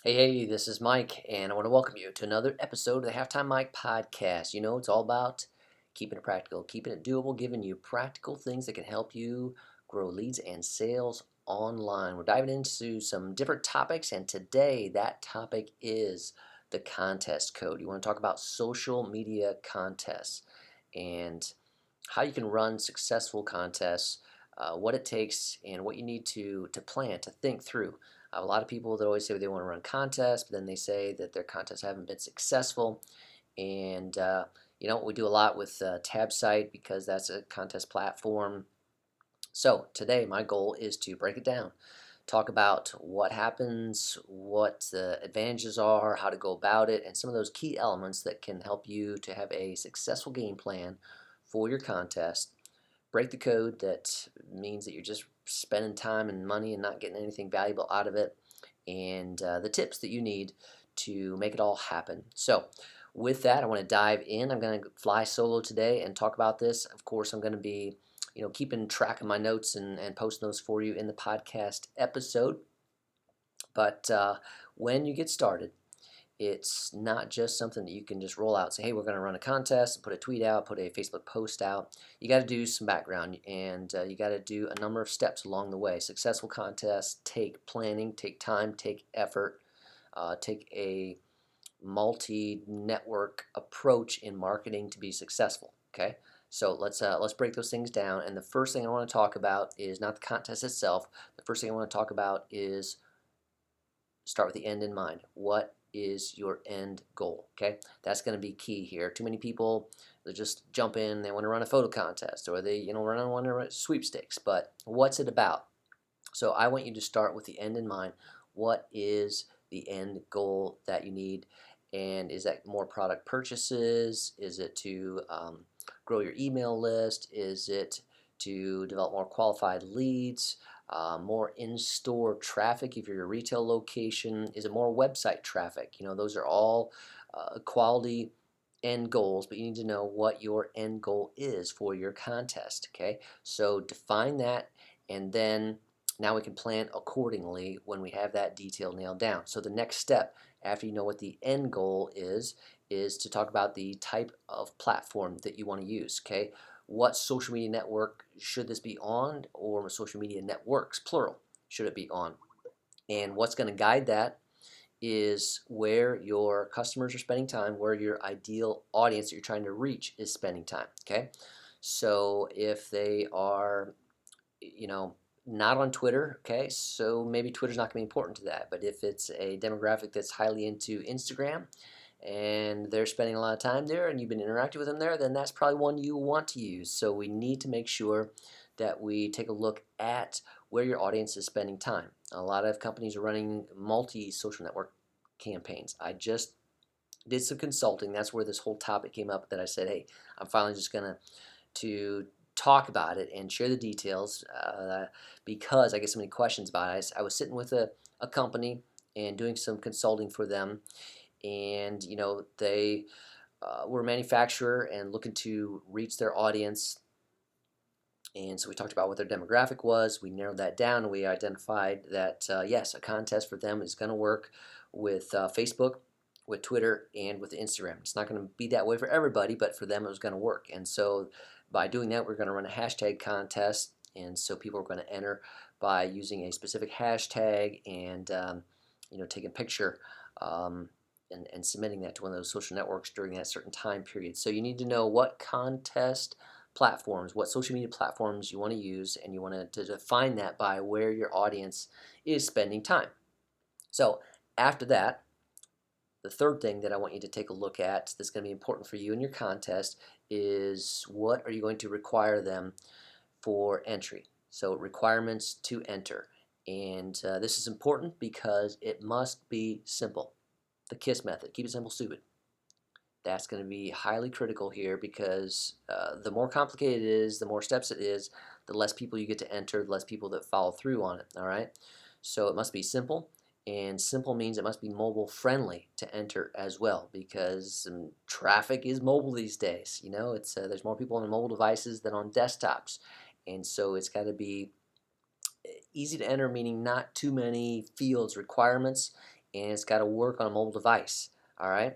Hey, this is Mike, and I want to welcome you to another episode of the Halftime Mike podcast. It's all about keeping it practical, keeping it doable, giving you practical things that can help you grow leads and sales online. We're diving into some different topics, and today that topic is the contest code. You want to talk about social media contests and how you can run successful contests, what it takes, and what you need to plan, to think through. A lot of people that always say they want to run contests, but then they say that their contests haven't been successful. And we do a lot with TabSite because that's a contest platform. So today, my goal is to break it down, talk about what happens, what the advantages are, how to go about it, and some of those key elements that can help you to have a successful game plan for your contest. Break the code that means that you're just spending time and money and not getting anything valuable out of it, and the tips that you need to make it all happen. So, with that, I want to dive in. I'm going to fly solo today and talk about this. Of course, I'm going to be keeping track of my notes and posting those for you in the podcast episode. But when you get started, it's not just something that you can just roll out and say, hey, we're going to run a contest, put a tweet out, put a Facebook post out. You got to do some background, and you got to do a number of steps along the way. Successful contests take planning, take time, take effort, take a multi-network approach in marketing to be successful. Okay, so let's break those things down. And the first thing I want to talk about is not the contest itself. The first thing I want to talk about is start with the end in mind. What is your end goal? Okay, that's going to be key here. Too many people, they just jump in, they want to run a photo contest, or they want to run sweepstakes. But what's it about? So I want you to start with the end in mind. What is the end goal that you need? And is that more product purchases? Is it to grow your email list? Is it to develop more qualified leads? More in-store traffic if you're a retail location? Is it more website traffic? Those are all quality end goals, but you need to know what your end goal is for your contest. Okay, so define that, and then now we can plan accordingly when we have that detail nailed down. So the next step after you know what the end goal is to talk about the type of platform that you want to use. Okay, what social media network should this be on, or social media networks, plural, should it be on? And what's going to guide that is where your customers are spending time, where your ideal audience that you're trying to reach is spending time. Okay, so if they are, not on Twitter, okay, so maybe Twitter's not going to be important to that. But if it's a demographic that's highly into Instagram and they're spending a lot of time there and you've been interacting with them there, then that's probably one you want to use. So we need to make sure that we take a look at where your audience is spending time. A lot of companies are running multi-social network campaigns. I just did some consulting. That's where this whole topic came up, that I said, hey, I'm finally just going to talk about it and share the details because I get so many questions about it. I was sitting with a company and doing some consulting for them, and they were a manufacturer and looking to reach their audience. And so we talked about what their demographic was. We narrowed that down, and we identified that yes, a contest for them is going to work with Facebook, with Twitter, and with Instagram. It's not going to be that way for everybody, but for them it was going to work. And so by doing that, we're going to run a hashtag contest, and so people are going to enter by using a specific hashtag and taking a picture. And submitting that to one of those social networks during that certain time period. So you need to know what contest platforms, what social media platforms you want to use, and you want to define that by where your audience is spending time. So after that, the third thing that I want you to take a look at that's going to be important for you in your contest is what are you going to require them for entry. So requirements to enter. And this is important because it must be simple. The KISS method, keep it simple, stupid. That's going to be highly critical here because the more complicated it is, the more steps it is, the less people you get to enter, the less people that follow through on it. All right, so it must be simple, and simple means it must be mobile friendly to enter as well, because traffic is mobile these days. It's there's more people on mobile devices than on desktops, and so it's got to be easy to enter, meaning not too many fields, requirements, and it's got to work on a mobile device. All right.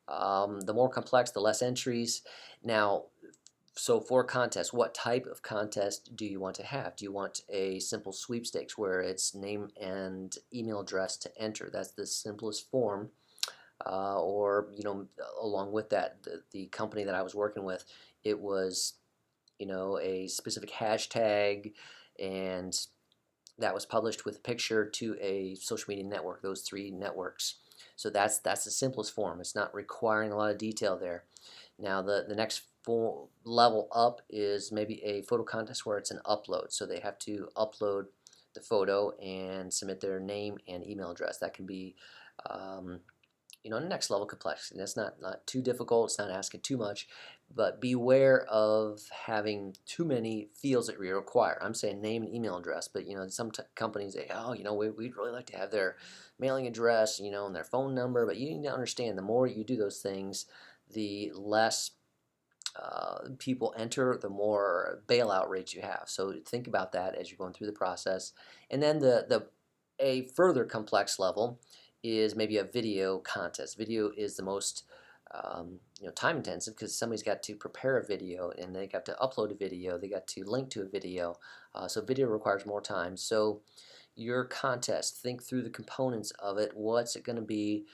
The more complex, the less entries. Now, so for contest, what type of contest do you want to have? Do you want a simple sweepstakes where it's name and email address to enter? That's the simplest form. Or along with that, the company that I was working with, it was a specific hashtag, and that was published with a picture to a social media network. Those three networks. So that's the simplest form. It's not requiring a lot of detail there. Now the next full level up is maybe a photo contest where it's an upload. So they have to upload the photo and submit their name and email address. That can be next level complexity. That's not too difficult. It's not asking too much, but beware of having too many fields that we require. I'm saying name and email address, but some companies say, oh, we'd really like to have their mailing address, and their phone number. But you need to understand, the more you do those things, the less people enter, the more bailout rates you have. So think about that as you're going through the process. And then a further complex level is maybe a video contest. Video is the most time intensive because somebody's got to prepare a video and they got to upload a video, they got to link to a video. So video requires more time. So your contest, think through the components of it. What's it going to be?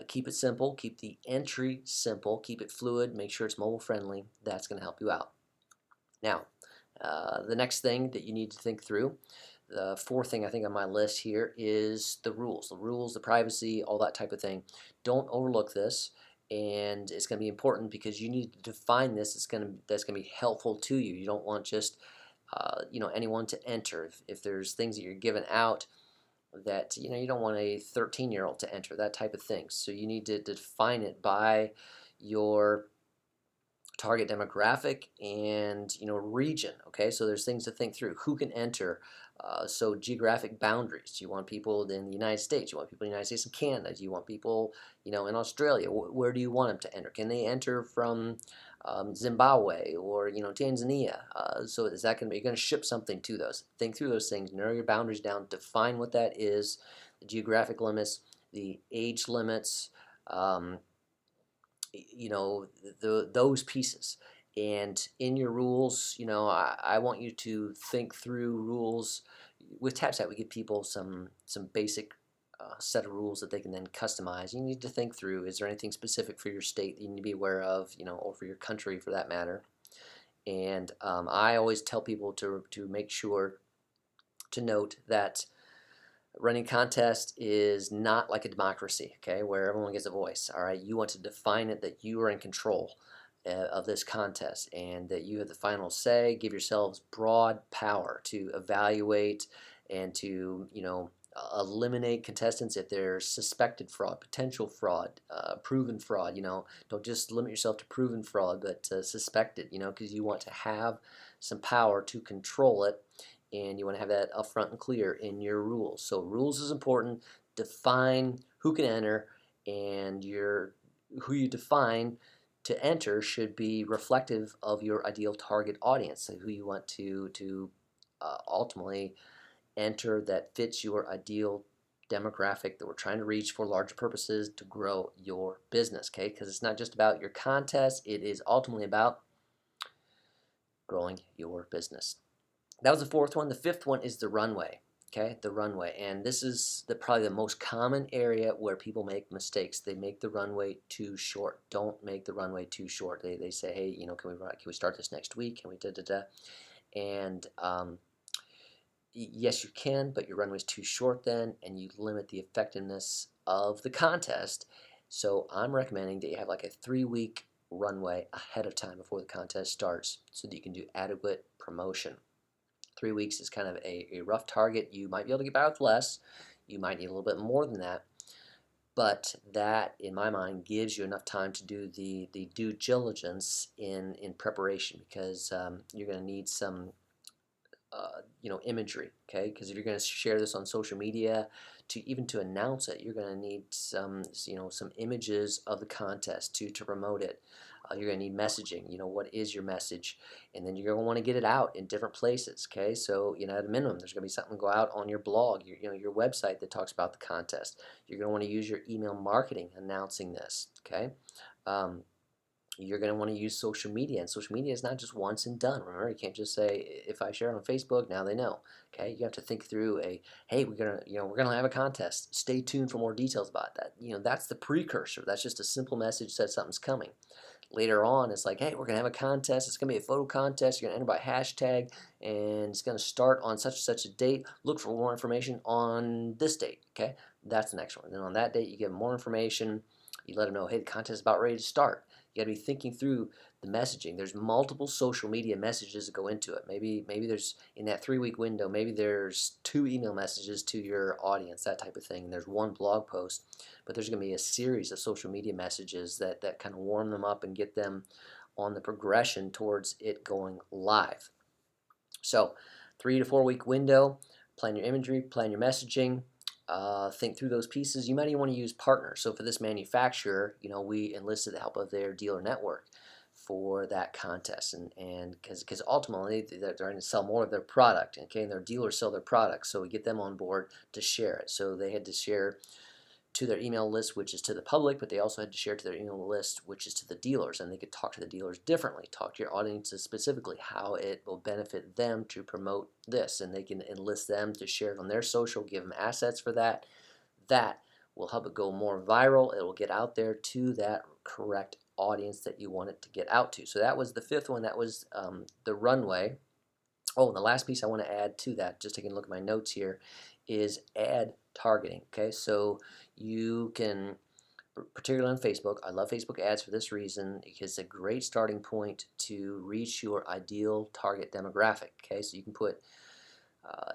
Keep it simple, keep the entry simple, keep it fluid, make sure it's mobile friendly. That's going to help you out. Now, the next thing that you need to think through, the fourth thing I think on my list here, is the rules. The rules, the privacy, all that type of thing. Don't overlook this, and it's going to be important because you need to define this. That's going to be helpful to you. You don't want just anyone to enter. If there's things that you're giving out that you don't want a 13-year-old to enter, that type of thing. So you need to define it by your target demographic and region. Okay, so there's things to think through. Who can enter? So geographic boundaries. Do you want people in the United States? Do you want people in the United States and Canada? Do you want people in Australia? Where do you want them to enter? Can they enter from Zimbabwe or Tanzania? So is that going to be, you're going to ship something to those? Think through those things. Narrow your boundaries down. Define what that is. The geographic limits, the age limits. Those pieces. And in your rules, I want you to think through rules. With TabSat, we give people some basic set of rules that they can then customize. You need to think through, is there anything specific for your state that you need to be aware of, or for your country for that matter. And I always tell people to make sure to note that running contest is not like a democracy, okay, where everyone gets a voice. All right, you want to define it that you are in control of this contest and that you have the final say. Give yourselves broad power to evaluate and to eliminate contestants if there's suspected fraud, potential fraud, proven fraud. Don't just limit yourself to proven fraud, but suspected. Because you want to have some power to control it, and you want to have that upfront and clear in your rules. So rules is important. Define who can enter, and who you define to enter should be reflective of your ideal target audience, so who you want to ultimately enter that fits your ideal demographic that we're trying to reach for larger purposes to grow your business, okay? Because it's not just about your contest, it is ultimately about growing your business. That was the fourth one. The fifth one is the runway. Okay, the runway, and this is probably the most common area where people make mistakes. They make the runway too short. Don't make the runway too short. They say, hey, can we start this next week? Can we da da da? And yes, you can, but your runway's too short then, and you limit the effectiveness of the contest. So I'm recommending that you have like a 3-week runway ahead of time before the contest starts, so that you can do adequate promotion. 3 weeks is kind of a rough target. You might be able to get by with less. You might need a little bit more than that. But that, in my mind, gives you enough time to do the due diligence in preparation, because you're going to need some imagery, okay? Because if you're going to share this on social media, to announce it, you're going to need some images of the contest to promote it. You're going to need messaging. What is your message? And then you're going to want to get it out in different places. Okay, so at a minimum, there's going to be something to go out on your blog, your website that talks about the contest. You're going to want to use your email marketing announcing this. Okay. Um, you're going to want to use social media, and social media is not just once and done. Remember, you can't just say, if I share it on Facebook, now they know. Okay, you have to think through hey, we're gonna have a contest, stay tuned for more details about that. That's the precursor. That's just a simple message that something's coming. Later on, it's like, hey, we're gonna have a contest, it's gonna be a photo contest, you're gonna enter by hashtag, and it's gonna start on such and such a date. Look for more information on this date. Okay, that's the next one. And then on that date, you give them more information. You let them know, hey, the contest is about ready to start. You got to be thinking through the messaging. There's multiple social media messages that go into it. Maybe there's, in that 3-week window, maybe there's 2 email messages to your audience, that type of thing. And there's 1 blog post, but there's going to be a series of social media messages that kind of warm them up and get them on the progression towards it going live. So 3 to 4 week window, plan your imagery, plan your messaging, think through those pieces. You might even want to use partners. So for this manufacturer, we enlisted the help of their dealer network for that contest, and because ultimately they're trying to sell more of their product, okay, and their dealers sell their products, so we get them on board to share it. So they had to share to their email list, which is to the public, but they also had to share to their email list, which is to the dealers, and they could talk to the dealers differently, talk to your audiences specifically, how it will benefit them to promote this, and they can enlist them to share it on their social, give them assets for that. That will help it go more viral. It will get out there to that correct audience that you want it to get out to. So that was the 5th one. That was the runway. Oh, and the last piece I want to add to that, just taking a look at my notes here, is ad targeting. Okay, so you can, particularly on Facebook, I love Facebook ads for this reason, because it's a great starting point to reach your ideal target demographic. Okay, so you can put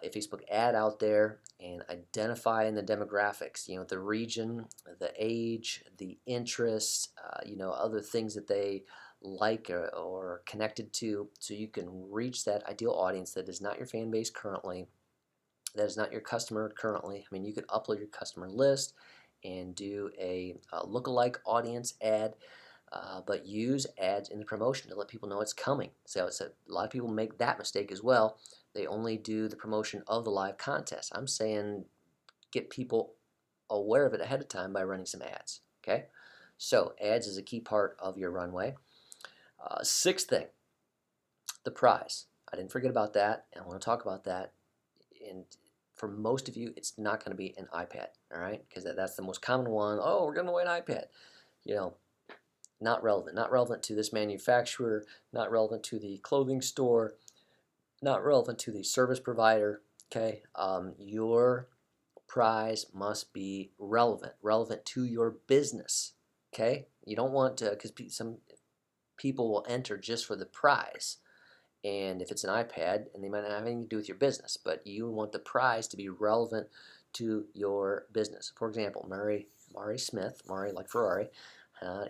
a Facebook ad out there and identify in the demographics, the region, the age, the interests, other things that they like or connected to, so you can reach that ideal audience that is not your fan base currently, that is not your customer currently. I mean, you could upload your customer list and do a lookalike audience ad, but use ads in the promotion to let people know it's coming. So a lot of people make that mistake as well. They only do the promotion of the live contest. I'm saying get people aware of it ahead of time by running some ads. Okay, so ads is a key part of your runway. 6th thing, the prize. I didn't forget about that, and I want to talk about that. And for most of you, it's not going to be an iPad, all right? Because that's the most common one. Oh, we're giving away an iPad. Not relevant. Not relevant to this manufacturer, not relevant to the clothing store, not relevant to the service provider. Okay, your prize must be relevant to your business. Okay, you don't want to, because some people will enter just for the prize, and if it's an iPad, and they might not have anything to do with your business, but you want the prize to be relevant to your business. For example, Murray Smith, Murray like Ferrari,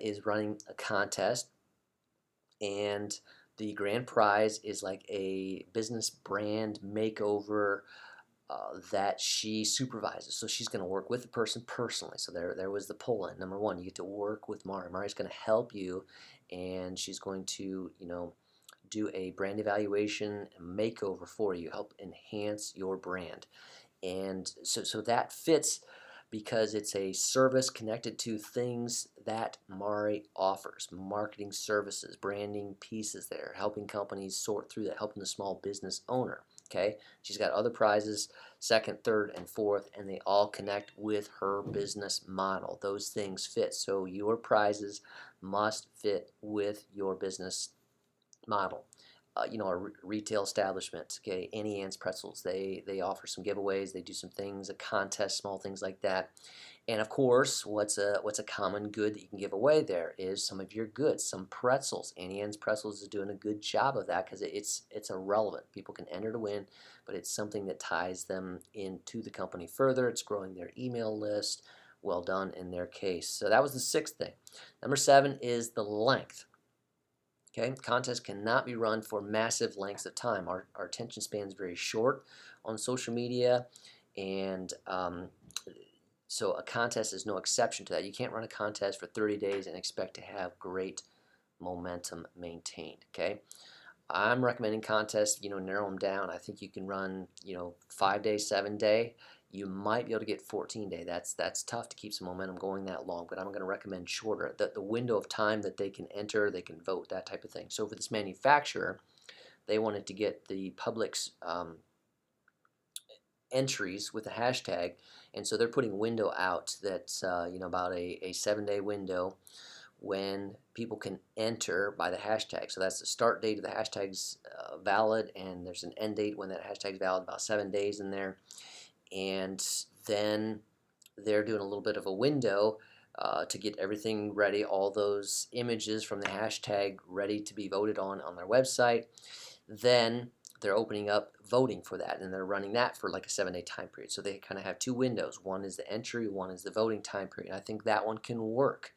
is running a contest, and the grand prize is like a business brand makeover that she supervises. So she's going to work with the person personally. So there was the pull-in. Number 1, you get to work with Mari. Mari's going to help you, and she's going to, do a brand evaluation and makeover for you, help enhance your brand. And so that fits because it's a service connected to things that Mari offers, marketing services, branding pieces there, helping companies sort through that, helping the small business owner. Okay, she's got other prizes, 2nd, 3rd, and 4th, and they all connect with her business model. Those things fit. So your prizes must fit with your business model. A retail establishment, okay, Annie Ann's Pretzels, they offer some giveaways, they do some things, a contest, small things like that. And of course, what's a common good that you can give away there is some of your goods, some pretzels. Annie Ann's Pretzels is doing a good job of that because it's irrelevant. People can enter to win, but it's something that ties them into the company further. It's growing their email list. Well done in their case. So that was the 6th thing. Number 7 is the length. Okay, contests cannot be run for massive lengths of time. Our attention span is very short on social media, and so a contest is no exception to that. You can't run a contest for 30 days and expect to have great momentum maintained. Okay, I'm recommending contests, narrow them down. I think you can run, 5 day, 7 day. You might be able to get 14 day. That's tough to keep some momentum going that long, but I'm going to recommend shorter. The window of time that they can enter, they can vote, that type of thing. So for this manufacturer, they wanted to get the public's entries with a hashtag, and so they're putting window out that's about a 7 day window when people can enter by the hashtag. So that's the start date of the hashtag's valid, and there's an end date when that hashtag's valid, about 7 days in there. And then they're doing a little bit of a window to get everything ready, all those images from the hashtag ready to be voted on their website. Then they're opening up voting for that, and they're running that for like a 7 day time period. So they kind of have two windows. One is the entry, one is the voting time period. I think that one can work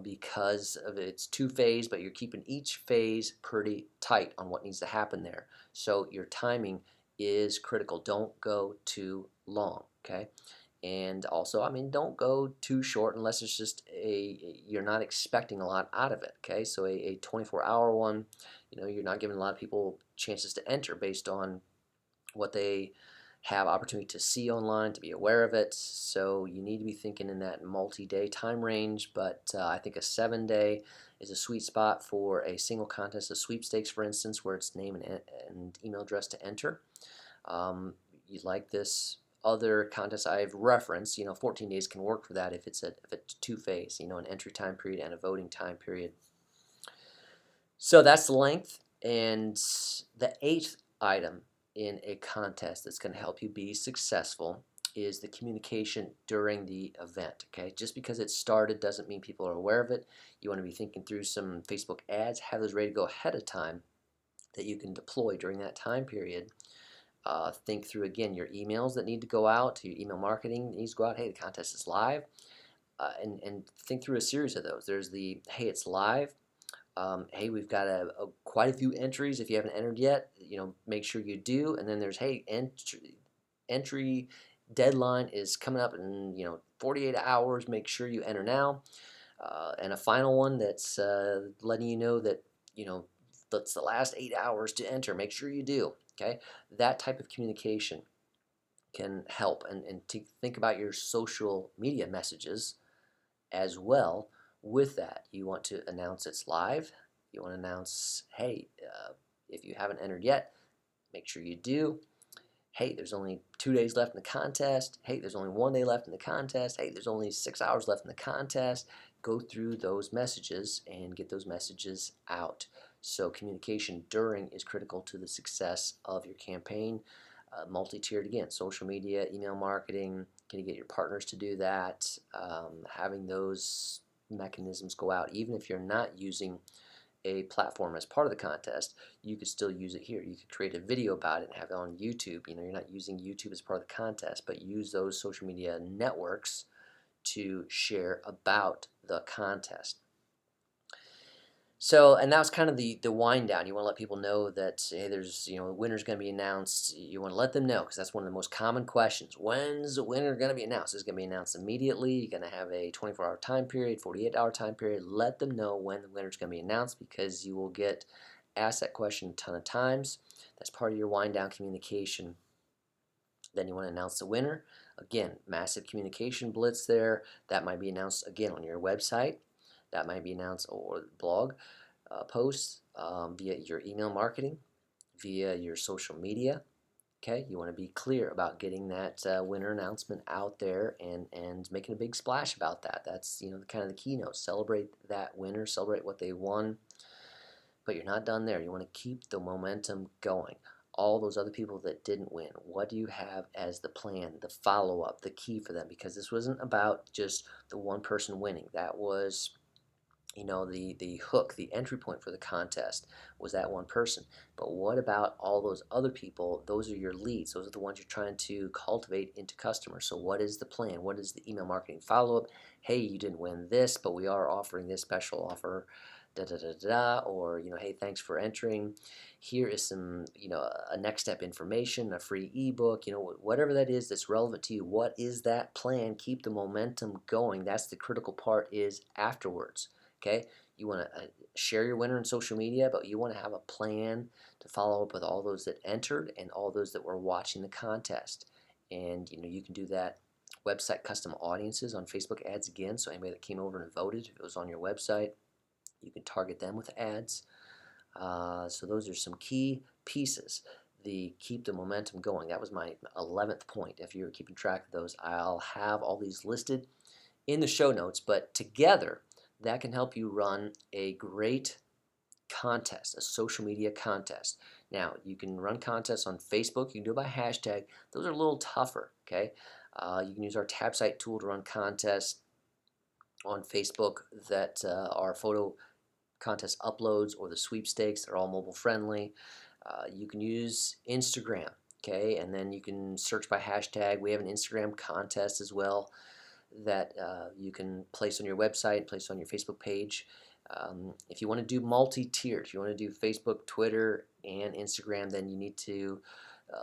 because of its two-phase, but you're keeping each phase pretty tight on what needs to happen there. So your timing is critical. Don't go too long, okay? And also, don't go too short unless it's just you're not expecting a lot out of it, okay? So a 24-hour one, you're not giving a lot of people chances to enter based on what they have opportunity to see online, to be aware of it. So you need to be thinking in that multi-day time range, but I think a 7 day is a sweet spot for a single contest, a sweepstakes, for instance, where it's name and email address to enter. You like this other contest I've referenced, 14 days can work for that if it's two-phase, an entry time period and a voting time period. So that's the length. And the eighth item in a contest that's going to help you be successful is the communication during the event. Okay, just because it started doesn't mean people are aware of it. You want to be thinking through some Facebook ads, have those ready to go ahead of time that you can deploy during that time period. Think through again your emails that need to go out, your email marketing that needs to go out. Hey, the contest is live, and think through a series of those. There's the hey, it's live. Hey, we've got quite a few entries. If you haven't entered yet, make sure you do. And then there's hey, entry deadline is coming up in 48 hours. Make sure you enter now. And a final one that's letting you know that that's the last 8 hours to enter. Make sure you do. Okay, that type of communication can help, and to think about your social media messages as well. With that, you want to announce it's live. You want to announce, hey, if you haven't entered yet, make sure you do. Hey, there's only 2 days left in the contest. Hey, there's only 1 day left in the contest. Hey, there's only 6 hours left in the contest. Go through those messages and get those messages out. So communication during is critical to the success of your campaign. Multi-tiered again, social media, email marketing. Can you get your partners to do that? Having those mechanisms go out, even if you're not using a platform as part of the contest, you could still use it here. You could create a video about it and have it on YouTube. You're not using YouTube as part of the contest, but use those social media networks to share about the contest. So, and that was kind of the wind down. You want to let people know that, hey, there's, a winner's going to be announced. You want to let them know, because that's one of the most common questions. When's the winner going to be announced? It's going to be announced immediately. You're going to have a 24-hour time period, 48-hour time period. Let them know when the winner's going to be announced, because you will get asked that question a ton of times. That's part of your wind down communication. Then you want to announce the winner. Again, massive communication blitz there. That might be announced again on your website. That might be announced or blog posts via your email marketing, via your social media. Okay, you want to be clear about getting that winner announcement out there and making a big splash about that. That's kind of the keynote. Celebrate that winner, celebrate what they won. But you're not done there. You want to keep the momentum going. All those other people that didn't win, what do you have as the plan, the follow-up, the key for them? Because this wasn't about just the one person winning. That was the hook, the entry point for the contest was that one person. But what about all those other people? Those are your leads. Those are the ones you're trying to cultivate into customers. So what is the plan? What is the email marketing follow-up? Hey, you didn't win this, but we are offering this special offer, da da da da, or hey, thanks for entering. Here is some a next step information, a free ebook, whatever that is that's relevant to you. What is that plan? Keep the momentum going. That's the critical part, is afterwards. Okay, you want to share your winner in social media, but you want to have a plan to follow up with all those that entered and all those that were watching the contest. And you can do that. Website custom audiences on Facebook ads again. So anybody that came over and voted, if it was on your website, you can target them with ads. So those are some key pieces. The keep the momentum going. That was my 11th point. If you're keeping track of those, I'll have all these listed in the show notes. But together, that can help you run a great contest, a social media contest. Now, you can run contests on Facebook. You can do it by hashtag. Those are a little tougher, okay? You can use our tab site tool to run contests on Facebook that are photo contest uploads or the sweepstakes. They're all mobile friendly. You can use Instagram, okay? And then you can search by hashtag. We have an Instagram contest as well that you can place on your website, place on your Facebook page. If you want to do multi-tiered, if you want to do Facebook, Twitter, and Instagram, then you need to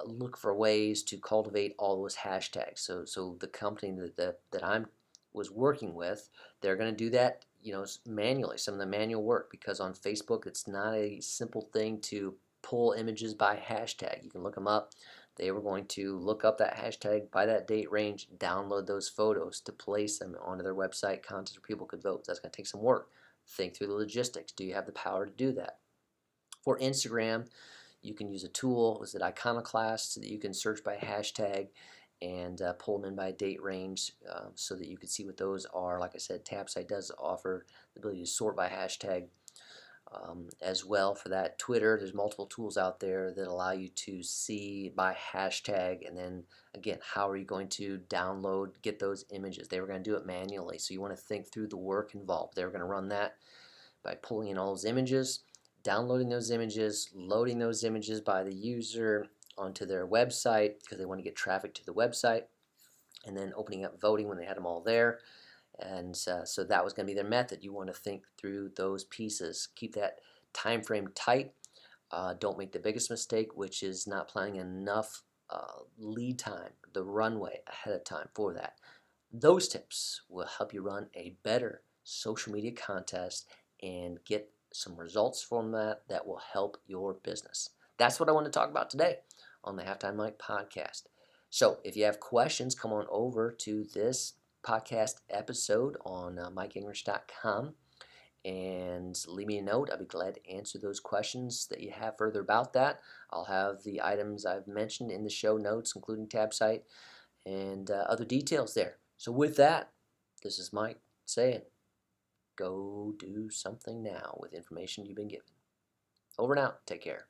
look for ways to cultivate all those hashtags. So the company that I was working with, they're going to do that, manually, some of the manual work, because on Facebook it's not a simple thing to pull images by hashtag. You can look them up. They were going to look up that hashtag by that date range, download those photos to place them onto their website contest where people could vote. That's going to take some work. Think through the logistics. Do you have the power to do that? For Instagram, you can use a tool, is it Iconoclast, so that you can search by hashtag and pull them in by date range so that you can see what those are. Like I said, TabSite does offer the ability to sort by hashtag as well for that. Twitter, there's multiple tools out there that allow you to see by hashtag, and then again, how are you going to download, get those images? They were going to do it manually, so you want to think through the work involved. They were going to run that by pulling in all those images, downloading those images, loading those images by the user onto their website because they want to get traffic to the website, and then opening up voting when they had them all there. And so that was going to be their method. You want to think through those pieces. Keep that time frame tight. Don't make the biggest mistake, which is not planning enough lead time, the runway ahead of time for that. Those tips will help you run a better social media contest and get some results from that will help your business. That's what I want to talk about today on the Halftime Mike podcast. So if you have questions, come on over to this podcast episode on MikeGingerich.com and leave me a note. I'll be glad to answer those questions that you have further about that. I'll have the items I've mentioned in the show notes, including tab site and other details there. So with that, this is Mike saying, go do something now with information you've been given. Over and out. Take care.